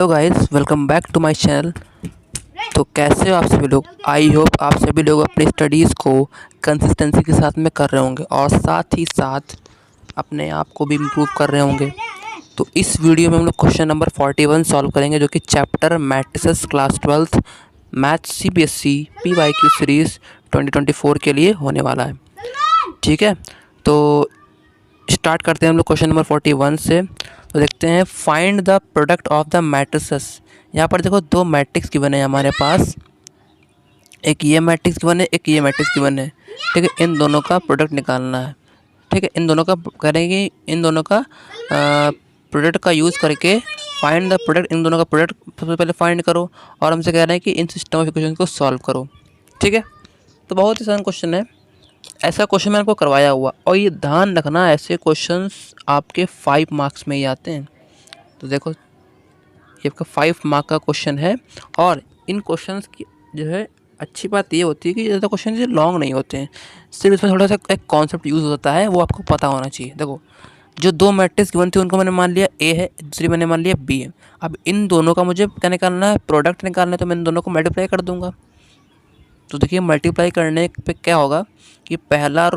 Hello guys, welcome back to my channel. तो कैसे हो आप सभी लोग? आई होप आप सभी लोग अपनी स्टडीज़ को कंसिस्टेंसी के साथ में कर रहे होंगे और साथ ही साथ अपने आप को भी इम्प्रूव कर रहे होंगे। तो इस वीडियो में हम लोग क्वेश्चन नंबर 41 सॉल्व करेंगे, जो कि chapter matrices class 12th math CBSE PYQ series 2024 के लिए होने वाला है। ठीक है, तो स्टार्ट करते हैं हम लोग क्वेश्चन नंबर 41 से। तो देखते हैं, find the product of the matrices. यहाँ पर देखो दो मैट्रिक्स गिवन है हमारे पास, एक ये मैट्रिक्स गिवन है, एक ये मैट्रिक्स गिवन है। ठीक है, इन दोनों का प्रोडक्ट निकालना है। ठीक है, इन दोनों का करेंगे, इन दोनों का प्रोडक्ट का यूज़ करके फाइंड द प्रोडक्ट। इन दोनों का प्रोडक्ट सबसे पहले फाइंड करो और हमसे कह रहे हैं कि इन सिस्टम ऑफ इक्वेशन को सॉल्व करो। ठीक है, तो बहुत ही आसान क्वेश्चन है। ऐसा क्वेश्चन मैंने आपको करवाया हुआ, और ये ध्यान रखना, ऐसे क्वेश्चंस आपके 5 मार्क्स में ही आते हैं। तो देखो, ये आपका 5 मार्क का क्वेश्चन है, और इन क्वेश्चंस की जो है अच्छी बात ये होती है कि ज़्यादा क्वेश्चन ये लॉन्ग नहीं होते हैं, सिर्फ इसमें थोड़ा सा एक कॉन्सेप्ट यूज़ होता है, वो आपको पता होना चाहिए। देखो, जो दो मैट्रिक्स गिवन थी उनको मैंने मान लिया ए है, दूसरी मैंने मान लिया बी है। अब इन दोनों का मुझे क्या निकालना है? प्रोडक्ट निकालना है। तो मैं इन दोनों को मल्टीप्लाई कर दूंगा। तो देखिए, मल्टीप्लाई करने पे क्या होगा कि पहला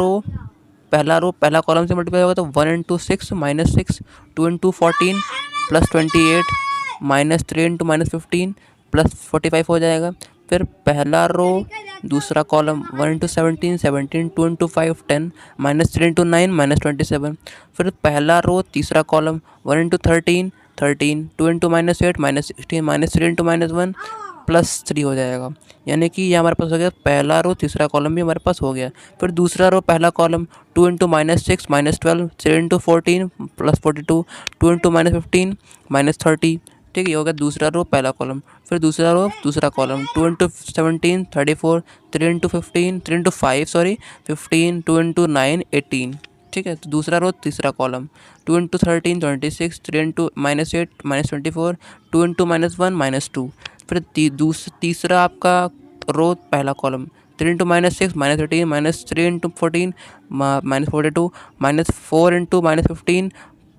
कॉलम से मल्टीप्लाई होगा, तो 1 into 6 minus 6, 2 into 14 plus 28, minus 3 into minus 15 plus 45 हो जाएगा। फिर पहला रो दूसरा column 1 into 17, 17, 2 into 5 10, minus 3 into 9 minus 27। फिर पहला रो तीसरा column 1 into 13, 13, 2 into minus 8 minus 16, minus 3 into minus 1 plus 3 हो जाएगा। यानी कि ये हमारे पास हो गया पहला रो तीसरा कॉलम भी हमारे पास हो गया। फिर दूसरा रो पहला column 2 into minus 6 minus 12, 3 into 14 plus 42, 2 into minus 15 minus 30। ठीक है, ये हो गया दूसरा रो पहला कॉलम। फिर दूसरा रो दूसरा column 2 into 17 34, 3 into 15 3 into 5 sorry 15, 2 into 9 18। ठीक है, तो दूसरा रो तीसरा column 2 into 13 26, 3 into minus 8 minus 24, 2 into minus 1 minus 2। फिर तीसरा आपका रो पहला column 3 into minus 6 minus 18, minus 3 into 14 minus 42, minus 4 into minus 15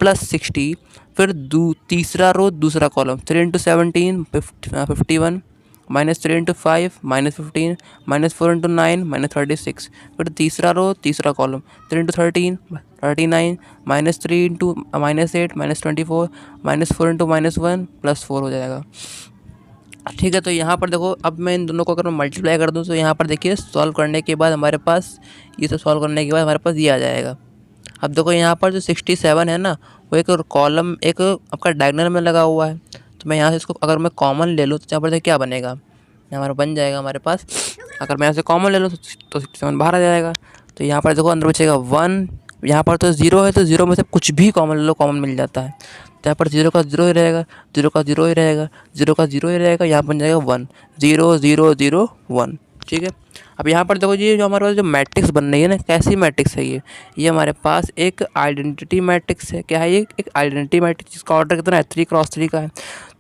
plus 60। फिर तीसरा रो दूसरा column 3 into 17 51, minus 3 into 5 minus 15, minus 4 into 9 minus 36। फिर तीसरा रो तीसरा column 3 into 13 39, minus 3 into minus 8 minus 24, minus 4 into minus 1 plus 4 हो जाएगा। ठीक है, तो यहाँ पर देखो, अब मैं इन दोनों को अगर मैं मल्टीप्लाई कर दूँ तो यहाँ पर देखिए, सॉल्व करने के बाद हमारे पास ये सब सॉल्व करने के बाद हमारे पास ये आ जाएगा। अब देखो, यहाँ पर जो 67 है ना, वो एक कॉलम एक आपका डायगोनल में लगा हुआ है। तो मैं यहाँ से इसको अगर मैं कॉमन ले लूँ तो यहाँ पर देखिए क्या बनेगा, हमारा बन जाएगा हमारे पास। अगर मैं यहाँ से कॉमन ले लूँ तो 67 बाहर आ जाएगा। तो यहाँ पर देखो, अंदर बचेगा 1। यहाँ पर तो 0 है, तो 0 में से कुछ भी कॉमन ले लो, कॉमन मिल जाता है। तो यहाँ पर 0 का 0 ही रहेगा, 0 का 0 ही रहेगा, 0 का 0 ही रहेगा। यहाँ बन जाएगा 1 0 0 0 1। ठीक है, अब यहाँ पर देखो जी, जो हमारे पास जो मैट्रिक्स बन रही है ना, कैसी मैट्रिक्स है ये हमारे पास एक आइडेंटिटी मैट्रिक्स है। क्या है ये? एक आइडेंटिटी मैट्रिक्स, जिसका ऑर्डर कितना है 3 क्रॉस 3 का है।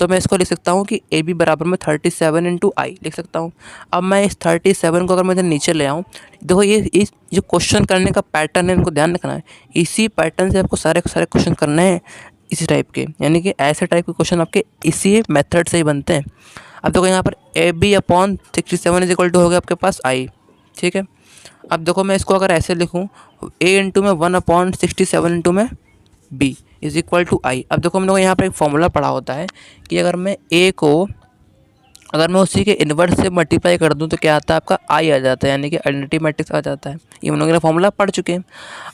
तो मैं इसको लिख सकता हूँ कि ए बी बराबर में 37 इंटू आई लिख सकता हूँ। अब मैं इस 37 को अगर मैं इधर नीचे ले आऊँ, देखो ये जो क्वेश्चन करने का पैटर्न है, इनको ध्यान रखना है। इसी पैटर्न से आपको सारे क्वेश्चन करने हैं, इसी टाइप के, यानी कि ऐसे टाइप के क्वेश्चन आपके इसी मेथड से ही बनते हैं। अब देखो, यहाँ पर A B upon 67 is equal to हो गया आपके पास आई। ठीक है, अब देखो, मैं इसको अगर ऐसे लिखूँ, ए इंटू में 1 अपॉन 67 इंटू में बी इज इक्वल टू आई। अब देखो, हम लोग यहाँ पर एक फॉर्मूला पढ़ा होता है कि अगर मैं ए को अगर मैं उसी के इन्वर्स से मल्टीप्लाई कर दूं तो क्या आता है? आपका आई आ जाता है, यानी कि आइडेंटिटी मैट्रिक्स आ जाता है। ये हम लोगों ने फॉर्मूला पढ़ चुके हैं।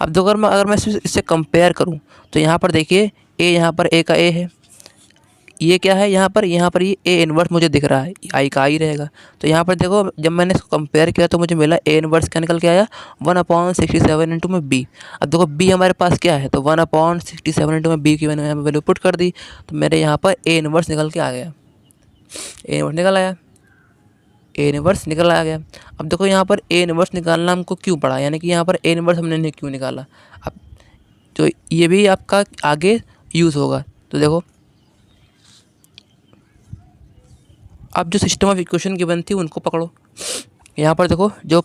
अब देखो, अगर मैं इससे कंपेयर करूं तो यहाँ पर देखिए, ए यहाँ पर ए का ए है, ये क्या है यहाँ पर ये ए इन्वर्स मुझे दिख रहा है, आई का आई रहेगा। तो यहाँ पर देखो, जब मैंने इसको कंपेयर किया तो मुझे मिला ए इन्वर्स क्या निकल के आया, 1 अपॉन 67 इंटू में बी। अब देखो, बी हमारे पास क्या है, तो 1 अपॉन 67 इंटू में बी की मैंने यहाँ पर वैल्यू पुट कर दी, तो मेरे यहाँ पर ए इन्वर्स निकल के आ गया, ए इन्वर्स निकल आया, ए इन्वर्स निकल आ गया। अब देखो, यहाँ पर ए इन्वर्स निकालना हमको क्यों पड़ा, यानी कि यहाँ पर ए इन्वर्स हमने क्यों निकाला, अब तो ये भी आपका आगे यूज़ होगा। तो देखो, अब जो सिस्टम ऑफ इक्वेशन गिवन थी उनको पकड़ो। यहाँ पर देखो, जो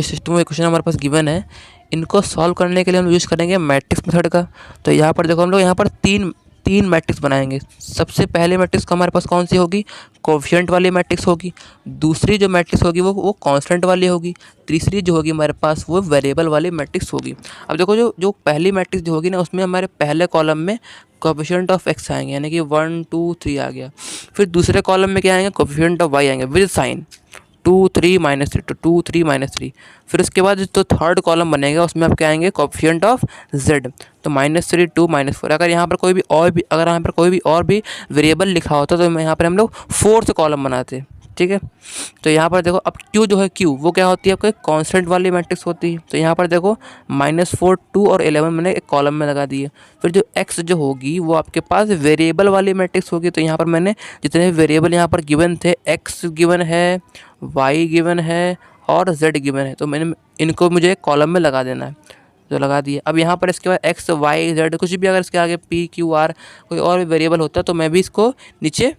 सिस्टम ऑफ इक्वेशन हमारे पास गिवन है, इनको सॉल्व करने के लिए हम यूज़ करेंगे मैट्रिक्स मेथड का। तो यहाँ पर देखो, हम लोग यहाँ पर तीन तीन मैट्रिक्स बनाएंगे। सबसे पहले मैट्रिक्स हमारे पास कौन सी होगी, कोफिशिएंट वाली मैट्रिक्स होगी। दूसरी जो मैट्रिक्स होगी वो कांस्टेंट वाली होगी। तीसरी जो होगी हमारे पास वो वेरिएबल वाली मैट्रिक्स होगी। अब देखो जो पहली मैट्रिक्स जो होगी ना, उसमें हमारे पहले कॉलम में कोफिशिएंट ऑफ एक्स आएंगे, यानी कि 1 2 3 आ गया। फिर दूसरे कॉलम में क्या आएंगे, कोफिशिएंट ऑफ वाई आएंगे विद साइन 2 3 -3, तो 2 3 -3। फिर उसके बाद जो थर्ड कॉलम बनेगा उसमें आप क्या आएंगे, कोफिशिएंट ऑफ जेड, तो -3 2 -4। अगर यहाँ पर कोई भी और भी वेरिएबल लिखा होता तो यहाँ पर हम लोग फोर्थ कॉलम बनाते। ठीक है, तो यहाँ पर देखो अब क्यू जो है, क्यू वो क्या होती है आपके कांस्टेंट वाली मैट्रिक्स होती है। तो यहाँ पर देखो -4 2 और 11 मैंने एक कॉलम में लगा दिए। फिर जो एक्स जो होगी वो आपके पास वेरिएबल वाली मैट्रिक्स होगी। तो यहाँ पर मैंने जितने वेरिएबल यहाँ पर गिवन थे, एक्स गिवन है, वाई गिवन है और जेड गिवन है, तो मैंने इनको मुझे एक कॉलम में लगा देना है, तो लगा दिए। अब यहाँ पर इसके बाद एक्स वाई जेड कुछ भी अगर इसके आगे पी क्यू आर कोई और भी वेरिएबल होता तो मैं भी इसको नीचे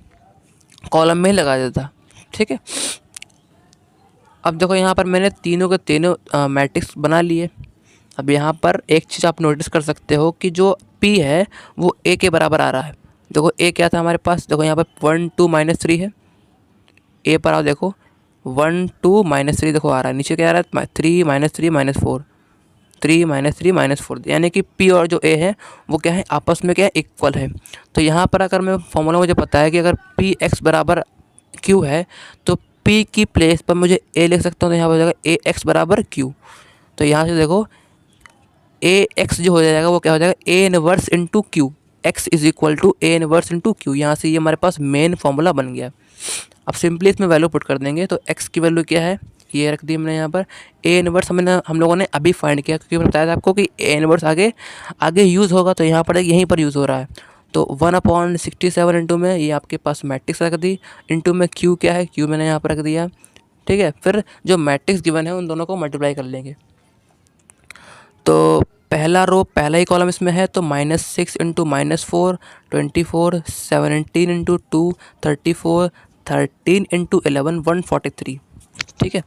कॉलम में ही लगा देता। ठीक है, अब देखो यहाँ पर मैंने तीनों के तीनों मैट्रिक्स बना लिए। अब यहाँ पर एक चीज़ आप नोटिस कर सकते हो कि जो P है वो A के बराबर आ रहा है। देखो A क्या था हमारे पास, देखो यहाँ पर 1 2 -3 है। A पर आओ, देखो 1 2 -3 देखो आ रहा है। नीचे क्या आ रहा है, 3 -3 -4, 3 -3 -4, यानी कि P और जो A है वो क्या है, आपस में क्या है, इक्वल है। तो यहाँ पर अगर मैं फॉर्मूला मुझे पता है कि अगर P x बराबर Q है तो P की प्लेस पर मुझे A लिख सकता हूँ। तो यहाँ पर हो जाएगा A x बराबर Q। तो यहाँ से देखो A x जो हो जाएगा वो क्या हो जाएगा, A inverse into Q, x is equal to A inverse into Q। यहाँ से ये हमारे पास मेन फॉर्मूला बन गया। अब सिंपली इसमें वैल्यू पुट कर देंगे। तो x की वैल्यू क्या है, ये रख दी हमने यहाँ पर। A इनवर्स हम लोगों ने अभी फाइंड किया, क्योंकि मैंने बताया था आपको कि A इनवर्स आगे यूज़ होगा, तो यहाँ पर यहीं पर यूज़ हो रहा है। तो 1/67 इंटू में ये आपके पास मैट्रिक्स रख दी, इंटू में Q क्या है, Q मैंने यहाँ पर रख दिया। ठीक है, फिर जो मैट्रिक्स गिवन है उन दोनों को मल्टीप्लाई कर लेंगे। तो पहला रो पहला ही कॉलम इसमें है, तो -6 इंटू -4 24, 17 इंटू 2 34, 13 इंटू 11 143। ठीक है,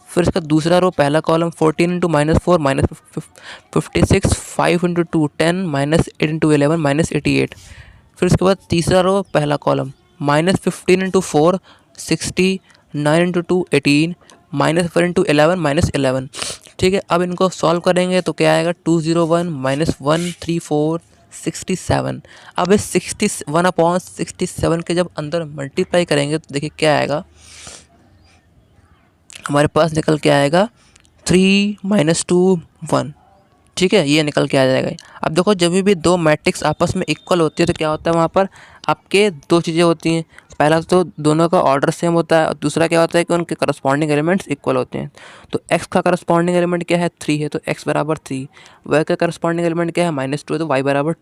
फिर इसका दूसरा रो पहला कॉलम 14 इंटू -4 -56, 5 इंटू 2 10, -8 इंटू 11 -88। फिर उसके बाद तीसरा रो पहला कॉलम -15 इंटू 4 60, 9 इंटू 2 18, -4 इंटू 11 -11। ठीक है, अब इनको सॉल्व करेंगे तो क्या आएगा, 201 -134 67। अब इस 61/67 के जब अंदर मल्टीप्लाई करेंगे तो देखिए क्या आएगा, हमारे पास निकल के आएगा 3 -2 1। ठीक है, ये निकल के आ जाएगा। अब देखो जब भी दो मैट्रिक्स आपस में इक्वल होती है तो क्या होता है, वहाँ पर आपके दो चीज़ें होती हैं। पहला तो दोनों का ऑर्डर सेम होता है, और दूसरा क्या होता है कि उनके करस्पॉन्डिंग एलिमेंट्स इक्वल होते हैं। तो x का करस्पॉन्डिंग एलिमेंट क्या है, 3 है, तो x बराबर 3। y का करस्पॉन्डिंग एलिमेंट क्या है, -2 है, तो y बराबर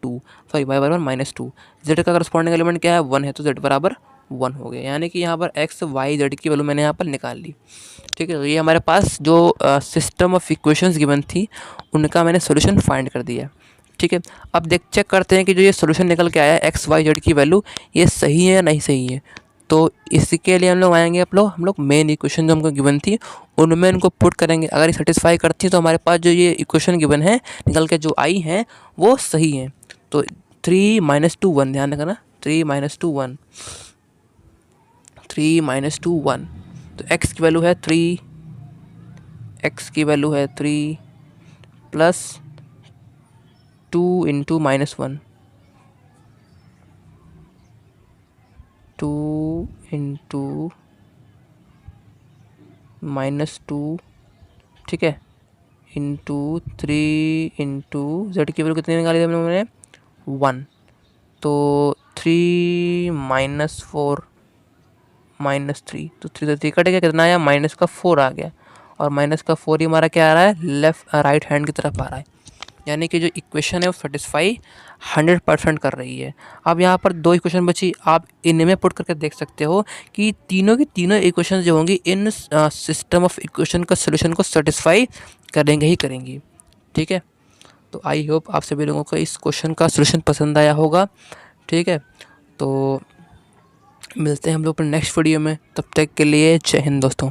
y बराबर -2। z का करस्पॉन्डिंग एलिमेंट क्या है, 1 है, तो z बराबर 1 हो गया। यानी कि यहाँ पर x y z की वैल्यू मैंने यहाँ पर निकाल ली। ठीक है, तो ये हमारे पास जो सिस्टम ऑफ इक्वेशंस गिवन थी उनका मैंने सोल्यूशन फाइंड कर दिया। ठीक है, अब चेक करते हैं कि जो ये सोल्यूशन निकल के आया है x y z की वैल्यू, ये सही है या नहीं सही है। तो इसके लिए हम लोग आएंगे, हम लोग मेन इक्वेशन जो हमको गिवन थी उनमें इनको पुट करेंगे। अगर ये सेटिस्फाई करती है तो हमारे पास जो ये इक्वेशन गिवन है निकल के जो आई हैं वो सही हैं। तो 3 -2 1, ध्यान रखना, 3 -2 1, 3 -2 1। तो x की वैल्यू है 3, x की वैल्यू है 3 प्लस 2 इंटू -1, 2 इंटू -2, ठीक है, इंटू 3 इंटू जेड की वैल्यू कितनी निकाली थी मैंने, 1। तो 3 -4 -3, तो 3 से 3 कट गया, कितना आया, -4 आ गया। और -4 ही हमारा क्या आ रहा है, राइट हैंड की तरफ आ रहा है। यानी कि जो इक्वेशन है वो सेटिस्फाई 100% कर रही है। अब यहाँ पर दो इक्वेशन बची, आप इनमें पुट करके देख सकते हो कि तीनों की तीनों इक्वेशन जो होंगी इन सिस्टम ऑफ इक्वेशन का सोल्यूशन को सेटिस्फाई करेंगे ही करेंगी। ठीक है, तो आई होप आप सभी लोगों को इस क्वेश्चन का सोल्यूशन पसंद आया होगा। ठीक है, तो मिलते हैं हम लोग अपने नेक्स्ट वीडियो में, तब तक के लिए जय हिंद दोस्तों।